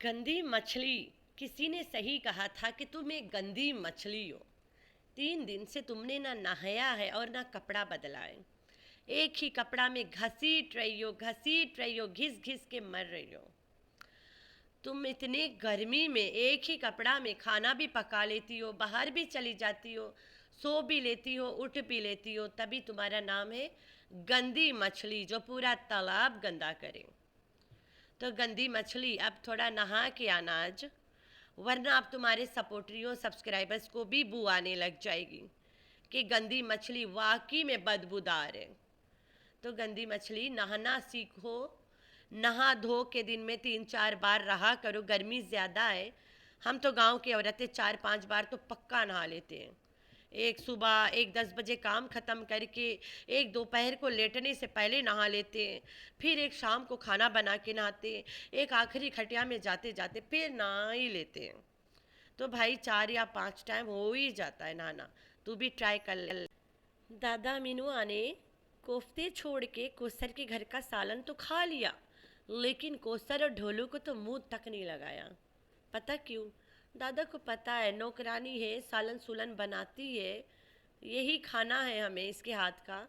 गंदी मछली। किसी ने सही कहा था कि तुम एक गंदी मछली हो। 3 दिन से तुमने ना नहाया है और ना कपड़ा बदला है। एक ही कपड़ा में घसीट रही हो, घिस घिस के मर रही हो। तुम इतने गर्मी में एक ही कपड़ा में खाना भी पका लेती हो, बाहर भी चली जाती हो, सो भी लेती हो, उठ भी लेती हो, तभी तुम्हारा नाम है गंदी मछली जो पूरा तालाब गंदा करे। तो गंदी मछली अब थोड़ा नहा के आना आज, वरना अब तुम्हारे सपोर्टरियों सब्सक्राइबर्स को भी बू आने लग जाएगी कि गंदी मछली वाकई में बदबूदार है। तो गंदी मछली नहाना सीखो। नहा धो के दिन में 3-4 बार रहा करो, गर्मी ज़्यादा है। हम तो गांव की औरतें 4-5 बार तो पक्का नहा लेते हैं। एक सुबह, एक 10 बजे काम ख़त्म करके, एक दोपहर को लेटने से पहले नहा लेते हैं, फिर एक शाम को खाना बना के नहाते हैं, एक आखिरी खटिया में जाते जाते फिर नहा ही लेते हैं। तो भाई 4 या 5 टाइम हो ही जाता है नहाना। तू भी ट्राई कर ले। दादा मीनुआ ने कोफ्ते छोड़ के कोसर के घर का सालन तो खा लिया, लेकिन कोसर और ढोलू को तो मुंह तक नहीं लगाया। पता क्यों? दादा को पता है नौकरानी है, सालन सुलन बनाती है, यही खाना है हमें इसके हाथ का।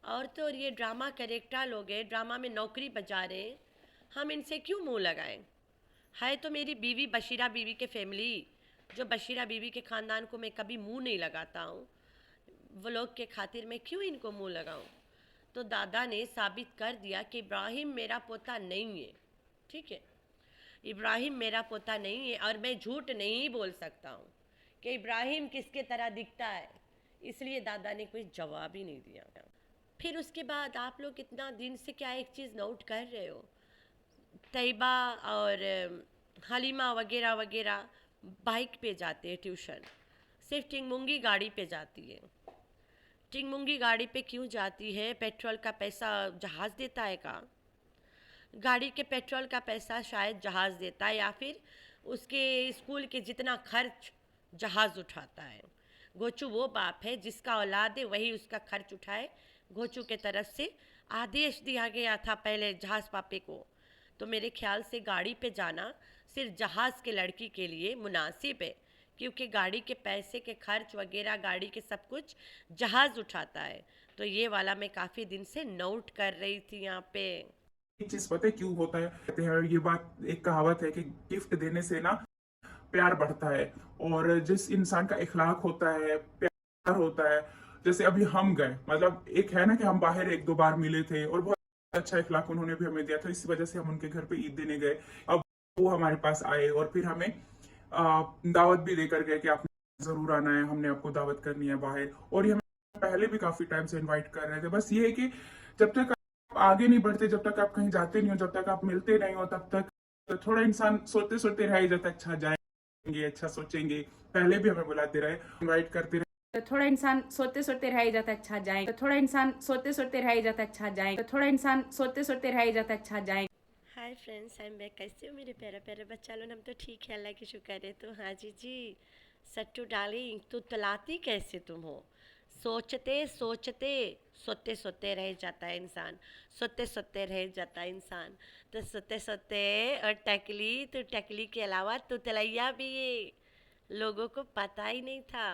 और तो और ये ड्रामा कैरेक्टर लोग हैं, ड्रामा में नौकरी बजा रहे हैं, हम इनसे क्यों मुंह लगाएं? है तो मेरी बीवी बशीरा बीवी के फैमिली, जो बशीरा बीवी के ख़ानदान को मैं कभी मुंह नहीं लगाता हूँ। वो लोग के खातिर मैं क्यों इनको मुंह लगाऊं? तो दादा ने साबित कर दिया कि इब्राहिम मेरा पोता नहीं है। ठीक है, इब्राहिम मेरा पोता नहीं है, और मैं झूठ नहीं बोल सकता हूँ कि इब्राहिम किसके तरह दिखता है। इसलिए दादा ने कोई जवाब ही नहीं दिया। फिर उसके बाद आप लोग इतना दिन से क्या एक चीज़ नोट कर रहे हो? तैयबा और हलीमा वगैरह वगैरह बाइक पे जाते हैं ट्यूशन, सिर्फ टिंगमुंगी गाड़ी पे जाती है। टिंगमुंगी गाड़ी पे क्यों जाती है? पेट्रोल का पैसा जहाज़ देता है का? गाड़ी के पेट्रोल का पैसा शायद जहाज़ देता है, या फिर उसके स्कूल के जितना खर्च जहाज़ उठाता है। गोचू वो बाप है जिसका औलाद है वही उसका खर्च उठाए। गोचू के तरफ से आदेश दिया गया था पहले जहाज़ पापे को। तो मेरे ख्याल से गाड़ी पे जाना सिर्फ जहाज़ के लड़की के लिए मुनासिब है, क्योंकि गाड़ी के पैसे के खर्च वगैरह, गाड़ी के सब कुछ जहाज़ उठाता है। तो ये वाला मैं काफ़ी दिन से नोट कर रही थी यहाँ पे। एक चीज पता है क्यों होता है? कहते हैं ये बात, एक कहावत है कि गिफ्ट देने से ना प्यार बढ़ता है। और जिस इंसान का इखलाक होता है, प्यार होता है, जैसे अभी हम गए, मतलब एक है ना कि हम बाहर 1-2 बार मिले थे और बहुत अच्छा इखलाक उन्होंने भी हमें दिया था, इसी वजह से हम उनके घर पे ईद देने गए। अब वो हमारे पास आए और फिर हमें दावत भी देकर गए कि आपने जरूर आना है, हमने आपको दावत करनी है बाहर। और ये हमें पहले भी काफी टाइम से इनवाइट कर रहे थे। बस ये है कि जब तक आप आगे नहीं बढ़ते, जब तक आप कहीं जाते नहीं हो, जब तक आप मिलते नहीं हो, तब तक तो थोड़ा इंसान सोचते सोचते रह ही जाता है, अच्छा जाएंगे, अच्छा सोचेंगे। पहले भी हमें बुलाते रहे, इनवाइट करते रहे। तो थोड़ा इंसान सोते सोते रह ही जाता अच्छा जाए, तो थोड़ा इंसान सोते सोते रह ही जाता अच्छा जाए, तो थोड़ा इंसान सोते सोते रह ही जाता अच्छा जाए। Hi friends, I am back. कैसे हो मेरे प्यारे प्यारे बच्चा लोग? हम तो ठीक है, अल्लाह की शुक्र है। तो हाँ जी जी, सट्टू डार्लिंग, तो तलाती कैसे तुम हो? सोचते सोचते सोते सोते रह जाता है इंसान, सोते सोते रह जाता है इंसान। तो सोते सोते और टकली, तो टकली के अलावा तो तलैया भी है, लोगों को पता ही नहीं था।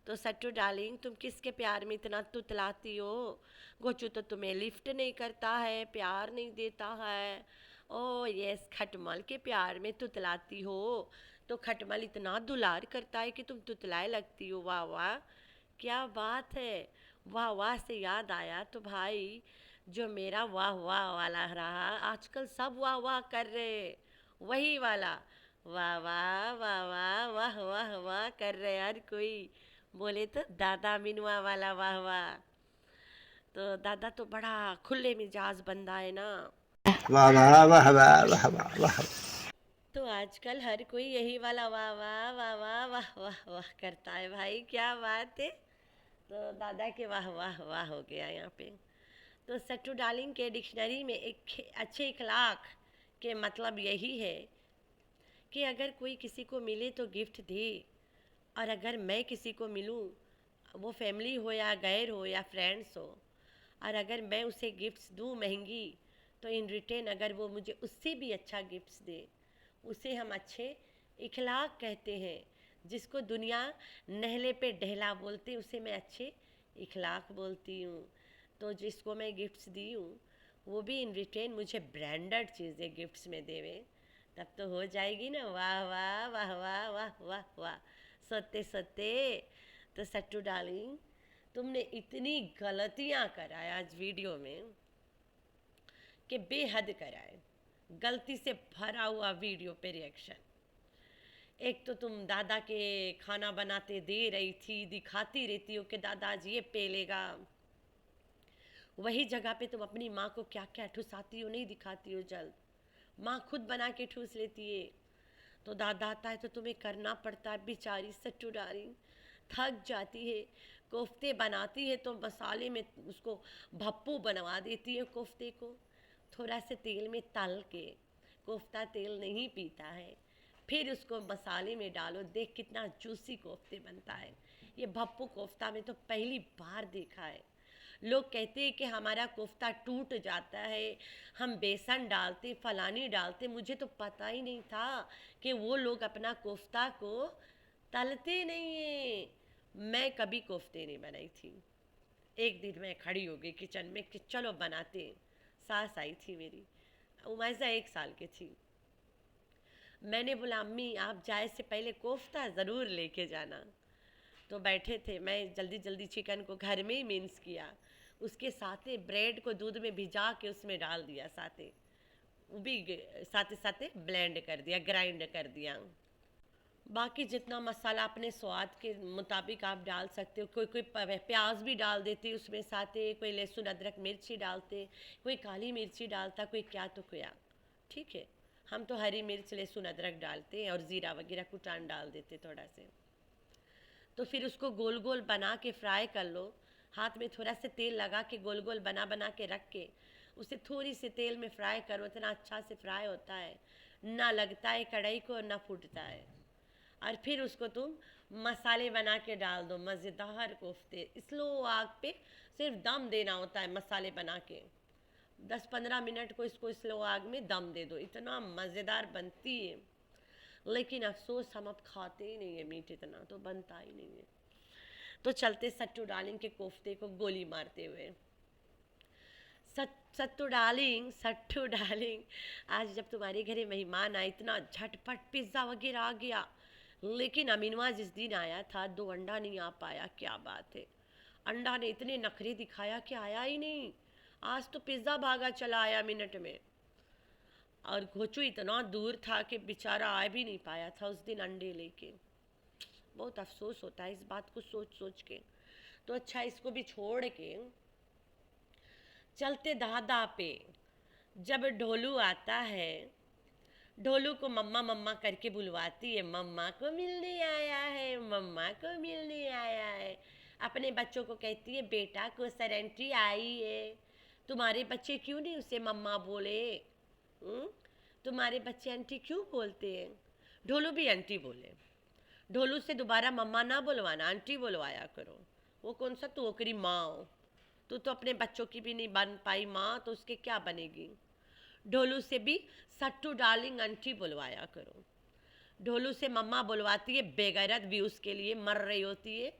तो सट्टू डार्लिंग, तुम किसके प्यार में इतना तुतलाती हो? गोचू तो तुम्हें लिफ्ट नहीं करता है, प्यार नहीं देता है। ओ यस, खटमल के प्यार में तुतलाती हो। तो खटमल इतना दुलार करता है कि तुम तुतलाए लगती हो। वाह वाह, क्या बात है। वाह वाह से याद आया, तो भाई जो मेरा वाह वाह वाला रहा, आजकल सब वाह वाह कर रहे, वही वाला वाह वाह वाह वाह वाह वाह वाह कर रहे हर कोई। बोले तो दादा मिनुआ वाला वाह वाह। तो दादा तो बड़ा खुले मिजाज बंदा है ना। वाह वाह वाह वाह वाह वाह वाह। तो आजकल हर कोई यही वाला वाह वाह वाह वाह वाह वाह वाह करता है भाई, क्या बात है। तो दादा के वाह वाह वाह हो गया यहाँ पे। तो सट्टू डार्लिंग के डिक्शनरी में एक अच्छे इखलाक के मतलब यही है कि अगर कोई किसी को मिले तो गिफ्ट दे, और अगर मैं किसी को मिलूं, वो फैमिली हो या गैर हो या फ्रेंड्स हो, और अगर मैं उसे गिफ्ट्स दूं महंगी, तो इन रिटर्न अगर वो मुझे उससे भी अच्छा गिफ्ट्स दे, उसे हम अच्छे इखलाक कहते हैं। जिसको दुनिया नहले पे ढेला बोलते, उसे मैं अच्छे इखलाक बोलती हूँ। तो जिसको मैं गिफ्ट्स दी हूँ वो भी इन रिटर्न मुझे ब्रांडेड चीज़ें गिफ्ट्स में देवे, तब तो हो जाएगी ना। वाह वाह वाह वाह वाह वाह वाह। सोते सोते तो सट्टू डार्लिंग, तुमने इतनी गलतियाँ कराए आज वीडियो में कि बेहद कराए। गलती से भरा हुआ वीडियो पे रिएक्शन। एक तो तुम दादा के खाना बनाते दे रही थी, दिखाती रहती हो कि दादा आज ये पे लेगा। वही जगह पे तुम अपनी माँ को क्या क्या ठुसाती हो, नहीं दिखाती हो जल्द। माँ खुद बना के ठूस लेती है, तो दादा आता है तो तुम्हें करना पड़ता है। बेचारी सट्टू डार्लिंग थक जाती है। कोफ्ते बनाती है तो मसाले में उसको भप्पू बनवा देती है कोफ्ते को। थोड़ा से तेल में तल के, कोफ्ता तेल नहीं पीता है, फिर उसको मसाले में डालो, देख कितना जूसी कोफ्ते बनता है। ये भप्पू कोफ्ता में तो पहली बार देखा है। लोग कहते हैं कि हमारा कोफ्ता टूट जाता है, हम बेसन डालते फलानी डालते। मुझे तो पता ही नहीं था कि वो लोग अपना कोफ्ता को तलते नहीं है। मैं कभी कोफ्ते नहीं बनाई थी। एक दिन मैं खड़ी हो गई किचन में कि चलो बनाते हैं। सास आई थी मेरी, उमैसा 1 साल की थी। मैंने बोला अम्मी आप जाए से पहले कोफ्ता ज़रूर लेके जाना। तो बैठे थे, मैं जल्दी जल्दी चिकन को घर में ही मिक्स किया, उसके साथे ब्रेड को दूध में भिजा के उसमें डाल दिया, साथे वो भी साथे साथे ब्लेंड कर दिया, ग्राइंड कर दिया। बाकी जितना मसाला अपने स्वाद के मुताबिक आप डाल सकते हो। कोई कोई प्याज भी डाल देते उसमें साथे, कोई लहसुन अदरक मिर्ची डालते, कोई काली मिर्ची डालता, कोई क्या तो क्या। ठीक है, हम तो हरी मिर्च लहसुन अदरक डालते हैं और ज़ीरा वगैरह कुटान डाल देते थोड़ा से। तो फिर उसको गोल गोल बना के फ्राई कर लो। हाथ में थोड़ा सा तेल लगा के गोल गोल बना बना के रख के उसे थोड़ी सी तेल में फ्राई करो। इतना अच्छा से फ्राई होता है, ना लगता है कढ़ाई को, ना फूटता है। और फिर उसको तुम मसाले बना के डाल दो, मज़ेदार कोफ्ते। स्लो आग पे सिर्फ दम देना होता है, मसाले बना के 10-15 मिनट को इसको स्लो आग में दम दे दो, इतना मज़ेदार बनती है। लेकिन अफसोस हम अब खाते ही नहीं है मीट, इतना तो बनता ही नहीं है। तो चलते सट्टू डार्लिंग के कोफ्ते को गोली मारते हुए। सट्टू डार्लिंग, आज जब तुम्हारे घरे मेहमान आए इतना झटपट पिज़्ज़ा वगैरह आ गया, लेकिन अमीनवा जिस दिन आया था 2 अंडा नहीं आ पाया। क्या बात है, अंडा ने इतने नखरे दिखाया कि आया ही नहीं। आज तो पिज़्ज़ा भागा चला आया मिनट में, और घोचू इतना दूर था कि बेचारा आ भी नहीं पाया था उस दिन अंडे लेके। बहुत अफसोस होता है इस बात को सोच सोच के। तो अच्छा, इसको भी छोड़ के चलते दादा पे। जब ढोलू आता है, ढोलू को मम्मा मम्मा करके बुलवाती है, मम्मा को मिलने आया है, मम्मा को मिलने आया है। अपने बच्चों को कहती है बेटा को सरेंट्री आई है। तुम्हारे बच्चे क्यों नहीं उसे मम्मा बोले? तुम्हारे बच्चे आंटी क्यों बोलते हैं? ढोलू भी आंटी बोले। ढोलू से दोबारा मम्मा ना बुलवाना, आंटी बुलवाया करो। वो कौन सा तू ओकरी माँ हो? तू तो अपने बच्चों की भी नहीं बन पाई माँ, तो उसके क्या बनेगी? ढोलू से भी सट्टू डार्लिंग आंटी बुलवाया करो। ढोलू से मम्मा बुलवाती है बेगैरत भी, उसके लिए मर रही होती है।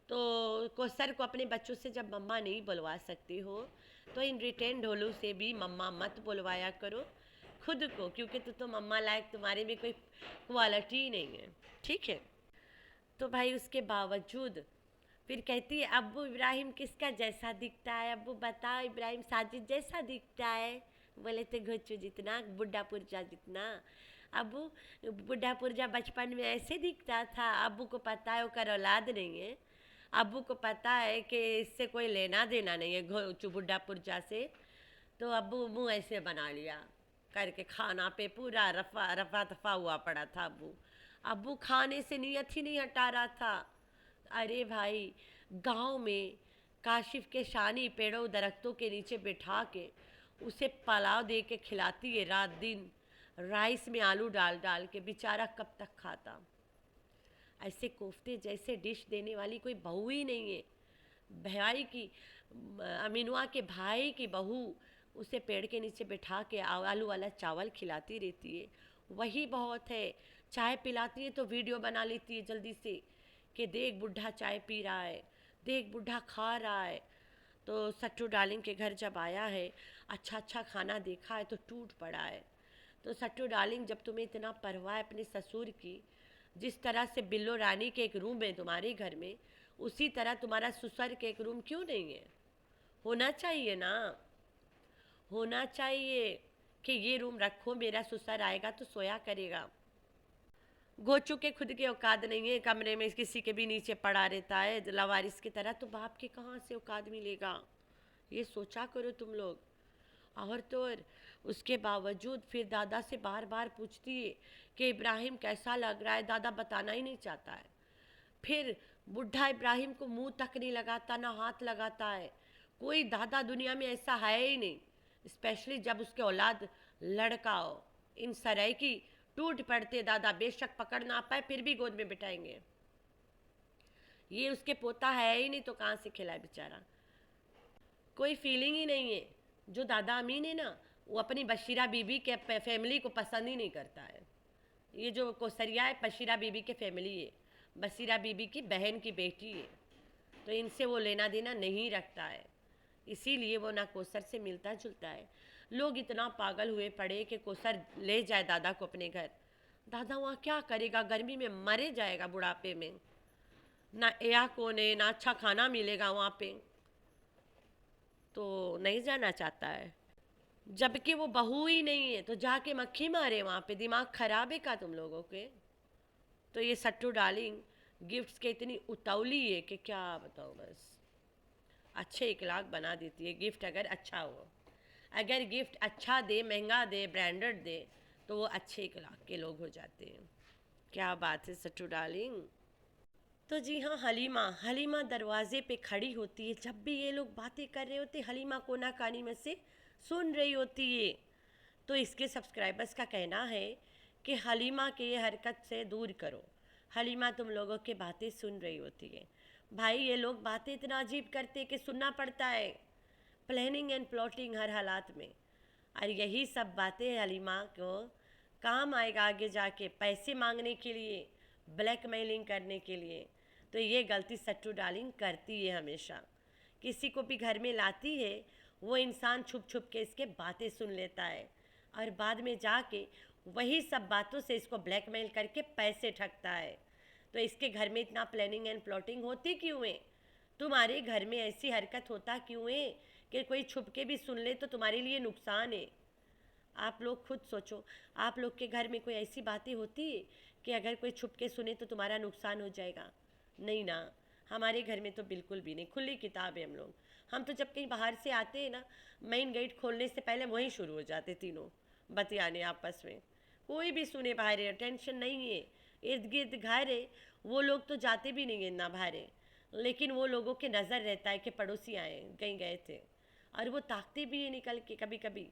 तो कोसर को अपने बच्चों से जब मम्मा नहीं बुलवा सकती हो, तो इन रिटर्न ढोलू से भी मम्मा मत बुलवाया करो खुद को, क्योंकि तो मम्मा लायक तुम्हारे में कोई क्वालिटी नहीं है। ठीक है, तो भाई उसके बावजूद फिर कहती है अब्बू इब्राहिम किसका जैसा दिखता है? अब्बू बताओ, इब्राहिम साजिद जैसा दिखता है। बोले तो घोचू जितना, बुढ़ा पुरजा जितना। अब्बू बुढ़ा पुरजा बचपन में ऐसे दिखता था। अब्बू को पता है वो औलाद नहीं है। अब्बू को पता है कि इससे कोई लेना देना नहीं है घोचू बुढ़ा पुरजा से। तो अब्बू मुँह ऐसे बना लिया करके, खाना पे पूरा रफा दफा हुआ पड़ा था अब्बू। अब्बू खाने से नीयत ही नहीं हटा रहा था। अरे भाई, गांव में काशिफ के शानी पेड़ों दरख्तों के नीचे बिठा के उसे पुलाव दे के खिलाती है रात दिन, राइस में आलू डाल डाल के। बेचारा कब तक खाता? ऐसे कोफ्ते जैसे डिश देने वाली कोई बहू ही नहीं है। भाई की, अमीनुआ के भाई की बहू उसे पेड़ के नीचे बिठा के आलू वाला चावल खिलाती रहती है। वही बहुत है। चाय पिलाती है तो वीडियो बना लेती है जल्दी से कि देख बुढ़ा चाय पी रहा है, देख बुढ़ा खा रहा है। तो सट्टू डार्लिंग के घर जब आया है, अच्छा अच्छा खाना देखा है तो टूट पड़ा है। तो सट्टू डार्लिंग, जब तुम्हें इतना परवाह है अपने ससुर की, जिस तरह से बिल्लो रानी के एक रूम है तुम्हारे घर में, उसी तरह तुम्हारा ससुर के एक रूम क्यों नहीं है? होना चाहिए ना, होना चाहिए कि ये रूम रखो, मेरा ससुर आएगा तो सोया करेगा। गोचू के खुद के औकात नहीं है, कमरे में किसी के भी नीचे पड़ा रहता है लवारिस की तरह, तो बाप के कहाँ से औकात मिलेगा? ये सोचा करो तुम लोग। और तो और उसके बावजूद फिर दादा से बार बार पूछती है कि इब्राहिम कैसा लग रहा है, दादा बताना ही नहीं चाहता है। फिर बुढ़ा इब्राहिम को मुंह तक नहीं लगाता, ना हाथ लगाता है। कोई दादा दुनिया में ऐसा है ही नहीं, स्पेशली जब उसके औलाद लड़का हो। इन सराय की टूट पड़ते दादा, बेशक पकड़ ना पाए फिर भी गोद में बिठाएंगे। ये उसके पोता है ही नहीं तो कहाँ से खिलाए बेचारा? कोई फीलिंग ही नहीं है। जो दादा अमीन है ना, वो अपनी बशीरा बीबी के फैमिली को पसंद ही नहीं करता है। ये जो कोसरिया है, बशीरा बीबी के फैमिली है, बशीरा बीबी की बहन की बेटी है, तो इनसे वो लेना देना नहीं रखता है। इसीलिए वो ना कोसर से मिलता जुलता है। लोग इतना पागल हुए पड़े कि कोसर ले जाए दादा को अपने घर। दादा वहाँ क्या करेगा? गर्मी में मरे जाएगा बुढ़ापे में। ना एया कोने, ना अच्छा खाना मिलेगा वहाँ पे, तो नहीं जाना चाहता है। जबकि वो बहू ही नहीं है तो जाके मक्खी मारे वहाँ पे। दिमाग खराब है का तुम लोगों के? तो ये सट्टू डार्लिंग गिफ्ट्स के इतनी उतावली है कि क्या बताओ बस। अच्छे इखलाक बना देती है गिफ्ट अगर अच्छा हो। अगर गिफ्ट अच्छा दे, महंगा दे, ब्रांडेड दे, तो वो अच्छे इखलाक के लोग हो जाते हैं। क्या बात है सट्टू डार्लिंग। तो जी हाँ, हलीमा हलीमा दरवाजे पे खड़ी होती है। जब भी ये लोग बातें कर रहे होते, हलीमा कोना कानी में से सुन रही होती है। तो इसके सब्सक्राइबर्स का कहना है कि हलीमा के ये हरकत से दूर करो। हलीमा तुम लोगों की बातें सुन रही होती है। भाई ये लोग बातें इतना अजीब करते कि सुनना पड़ता है। प्लानिंग एंड प्लॉटिंग हर हालात में। और यही सब बातें हलीमा को काम आएगा आगे जाके, पैसे मांगने के लिए, ब्लैकमेलिंग करने के लिए। तो ये गलती सट्टू डार्लिंग करती है हमेशा। किसी को भी घर में लाती है, वो इंसान छुप छुप के इसके बातें सुन लेता है और बाद में जाके वही सब बातों से इसको ब्लैकमेल करके पैसे ठगता है। तो इसके घर में इतना प्लानिंग एंड प्लॉटिंग होती क्यों है? तुम्हारे घर में ऐसी हरकत होता क्यों है कि कोई छुप के भी सुन ले तो तुम्हारे लिए नुकसान है? आप लोग खुद सोचो। आप लोग के घर में कोई ऐसी बातें होती है कि अगर कोई छुप के सुने तो तुम्हारा नुकसान हो जाएगा? नहीं ना, हमारे घर में तो बिल्कुल भी नहीं। खुली किताब है हम लोग। हम तो जब कहीं बाहर से आते हैं ना, मेन गेट खोलने से पहले वहीं शुरू हो जाते तीनों बतियाने आपस में। कोई भी सुने बाहर है, टेंशन नहीं है। इर्द गिर्द घर है, वो लोग तो जाते भी नहीं है ना बाहर है, लेकिन वो लोगों के नज़र रहता है कि पड़ोसी आए, कहीं गए थे, और वो ताकते भी है निकल के कभी कभी।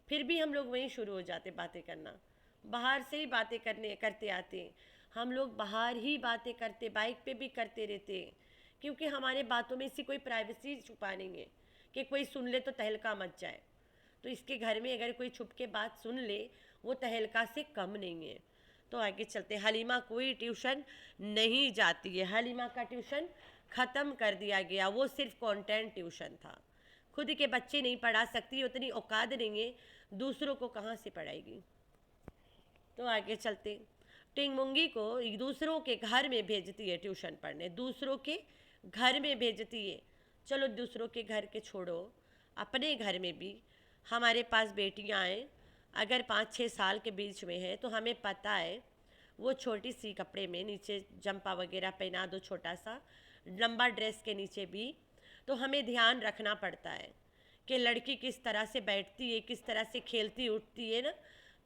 फिर भी हम लोग वहीं शुरू हो जाते बातें करना। बाहर से ही बातें करते आते हैं हम लोग। बाहर ही बातें करते, बाइक पे भी करते रहते हैं, क्योंकि हमारे बातों में इसी कोई प्राइवेसी छुपा नहीं है कि कोई सुन ले तो तहलका मच जाए। तो इसके घर में अगर कोई छुप के बात सुन ले, वो तहलका से कम नहीं है। तो आगे चलते। हलीमा कोई ट्यूशन नहीं जाती है। हलीमा का ट्यूशन ख़त्म कर दिया गया। वो सिर्फ कंटेंट ट्यूशन था। खुद के बच्चे नहीं पढ़ा सकती, उतनी औकात नहीं है, दूसरों को कहाँ से पढ़ाएगी? तो आगे चलते। टिंगमुंगी को दूसरों के घर में भेजती है ट्यूशन पढ़ने, दूसरों के घर में भेजती है। चलो दूसरों के घर के छोड़ो, अपने घर में भी हमारे पास बेटियां हैं, अगर 5-6 साल के बीच में है तो हमें पता है वो छोटी सी कपड़े में नीचे जंपा वगैरह पहना दो, छोटा सा लंबा ड्रेस के नीचे भी, तो हमें ध्यान रखना पड़ता है कि लड़की किस तरह से बैठती है, किस तरह से खेलती उठती है ना।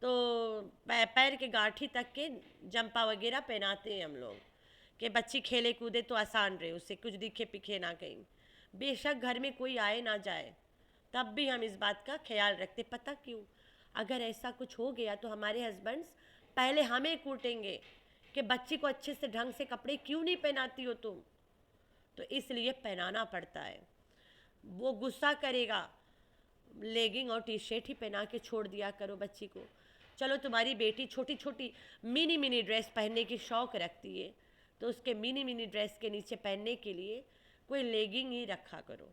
तो पैर के गांठी तक के जंपा वगैरह पहनाते हैं हम लोग कि बच्ची खेले कूदे तो आसान रहे, उससे कुछ दिखे पिखे ना कहीं। बेशक घर में कोई आए ना जाए, तब भी हम इस बात का ख्याल रखते। पता क्यों? अगर ऐसा कुछ हो गया तो हमारे हस्बैंड्स पहले हमें कूटेंगे कि बच्ची को अच्छे से ढंग से कपड़े क्यों नहीं पहनाती हो तुम। तो इसलिए पहनाना पड़ता है। वो गुस्सा करेगा, लेगिंग और टी शर्ट ही पहना के छोड़ दिया करो बच्ची को। चलो तुम्हारी बेटी छोटी छोटी मिनी मिनी ड्रेस पहनने की शौक़ रखती है, तो उसके मिनी मिनी ड्रेस के नीचे पहनने के लिए कोई लेगिंग ही रखा करो।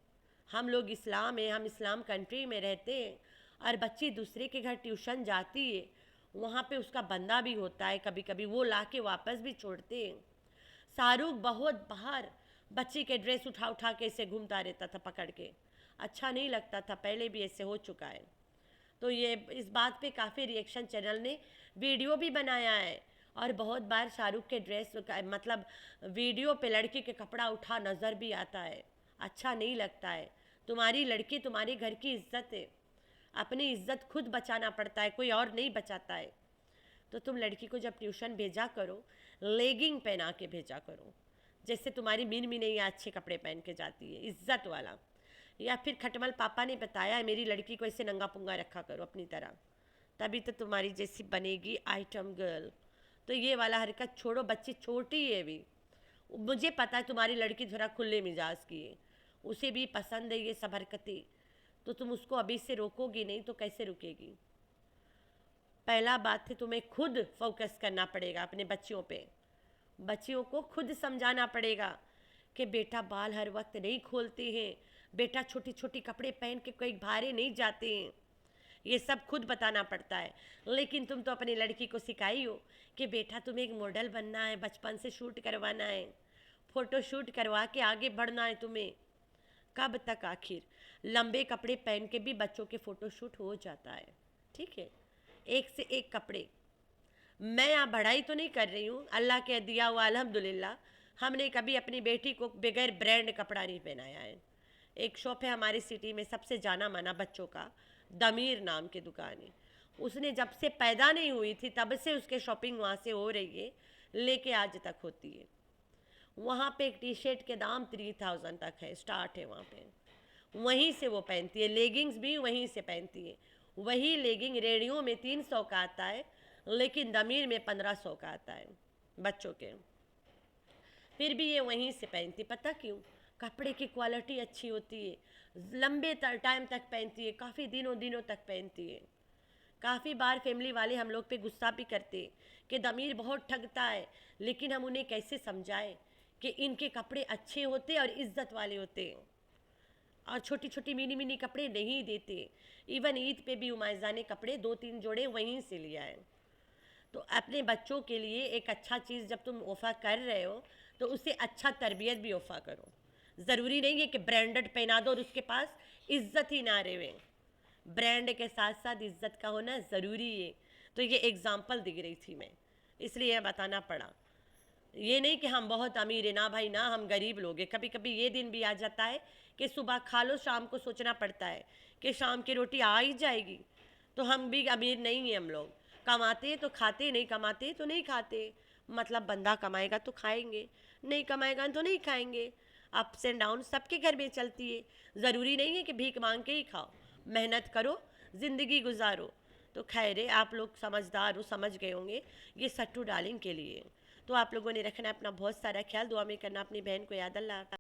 हम लोग इस्लाम है, हम इस्लाम कंट्री में रहते हैं, और बच्ची दूसरे के घर ट्यूशन जाती है, वहाँ पे उसका बंदा भी होता है, कभी कभी वो ला के वापस भी छोड़ते हैं। शाहरुख बहुत बाहर बच्ची के ड्रेस उठा उठा के ऐसे घूमता रहता था पकड़ के, अच्छा नहीं लगता था, पहले भी ऐसे हो चुका है। तो ये इस बात पे काफ़ी रिएक्शन चैनल ने वीडियो भी बनाया है, और बहुत बार शाहरुख के ड्रेस मतलब वीडियो पे लड़की के कपड़ा उठा नज़र भी आता है, अच्छा नहीं लगता है। तुम्हारी लड़की तुम्हारे घर की इज्जत है, अपनी इज्जत खुद बचाना पड़ता है, कोई और नहीं बचाता है। तो तुम लड़की को जब ट्यूशन भेजा करो, लेगिंग पहना के भेजा करो, जैसे तुम्हारी मीन मी नहीं अच्छे कपड़े पहन के जाती है, इज्जत वाला। या फिर खटमल पापा ने बताया है मेरी लड़की को ऐसे नंगा पुंगा रखा करो अपनी तरह, तभी तो तुम्हारी जैसी बनेगी आइटम गर्ल। तो ये वाला हरकत छोड़ो, बच्ची छोटी है भी, मुझे पता है तुम्हारी लड़की थोड़ा खुले मिजाज की है, उसे भी पसंद है ये सब हरकतें, तो तुम उसको अभी से रोकोगी नहीं तो कैसे रुकेगी। पहला बात है तुम्हें खुद फोकस करना पड़ेगा अपने बच्चियों पे, बच्चियों को खुद समझाना पड़ेगा कि बेटा बाल हर वक्त नहीं खोलते हैं, बेटा छोटी छोटी कपड़े पहन के कोई भारे नहीं जाते हैं, ये सब खुद बताना पड़ता है। लेकिन तुम तो अपनी लड़की को सिखाई हो कि बेटा तुम्हें एक मॉडल बनना है, बचपन से शूट करवाना है, फ़ोटो शूट करवा के आगे बढ़ना है तुम्हें। कब तक आखिर? लंबे कपड़े पहन के भी बच्चों के फ़ोटो शूट हो जाता है, ठीक है, एक से एक कपड़े। मैं यहाँ बढ़ाई तो नहीं कर रही हूँ, अल्लाह के दिया हुआ अल्हम्दुलिल्लाह हमने कभी अपनी बेटी को बगैर ब्रांड कपड़ा नहीं पहनाया है। एक शॉप है हमारी सिटी में सबसे जाना माना बच्चों का, दमीर नाम की दुकान है, उसने जब से पैदा नहीं हुई थी तब से उसके शॉपिंग वहाँ से हो रही है, लेके आज तक होती है। वहाँ पे एक टी शर्ट के दाम 3000 तक है, स्टार्ट है वहाँ पे, वहीं से वो पहनती है, लेगिंग्स भी वहीं से पहनती है। वही लेगिंग रेडियो में 300 का आता है, लेकिन दमीर में 1500 का आता है बच्चों के, फिर भी ये वहीं से पहनती। पता क्यों? कपड़े की क्वालिटी अच्छी होती है, लंबे टाइम तक पहनती है, काफ़ी दिनों दिनों तक पहनती है। काफ़ी बार फैमिली वाले हम लोग पे गुस्सा भी करते कि दमीर बहुत ठगता है, लेकिन हम उन्हें कैसे समझाएं कि इनके कपड़े अच्छे होते और इज्जत वाले होते हैं, और छोटी छोटी मिनी मिनी कपड़े नहीं देते। इवन ईद पे भी उमाइजा ने कपड़े 2-3 जोड़े वहीं से लिया है। तो अपने बच्चों के लिए एक अच्छा चीज़ जब तुम ऑफ़र कर रहे हो तो उसे अच्छा तरबियत भी ऑफ़र करो। ज़रूरी नहीं है कि ब्रांडेड पहना दो और उसके पास इज्जत ही ना रहे, ब्रांड के साथ साथ इज्जत का होना ज़रूरी है। तो ये एग्ज़ाम्पल दिख रही थी मैं, इसलिए बताना पड़ा। ये नहीं कि हम बहुत अमीर हैं, ना भाई ना, हम गरीब लोग हैं। कभी कभी ये दिन भी आ जाता है कि सुबह खा लो, शाम को सोचना पड़ता है कि शाम की रोटी आ ही जाएगी। तो हम भी अमीर नहीं हैं, हम लोग कमाते तो खाते, नहीं कमाते तो नहीं खाते। मतलब बंदा कमाएगा तो खाएंगे, नहीं कमाएगा तो नहीं खाएंगे। अप्स एंड डाउन सबके घर में चलती है, ज़रूरी नहीं है कि भीख मांग के ही खाओ, मेहनत करो, ज़िंदगी गुजारो। तो खैर है, आप लोग समझदार हो, समझ गए होंगे ये सट्टू डालिंग के लिए। तो आप लोगों ने रखना अपना बहुत सारा ख्याल, दुआ में करना अपनी बहन को याद। अल्लाह।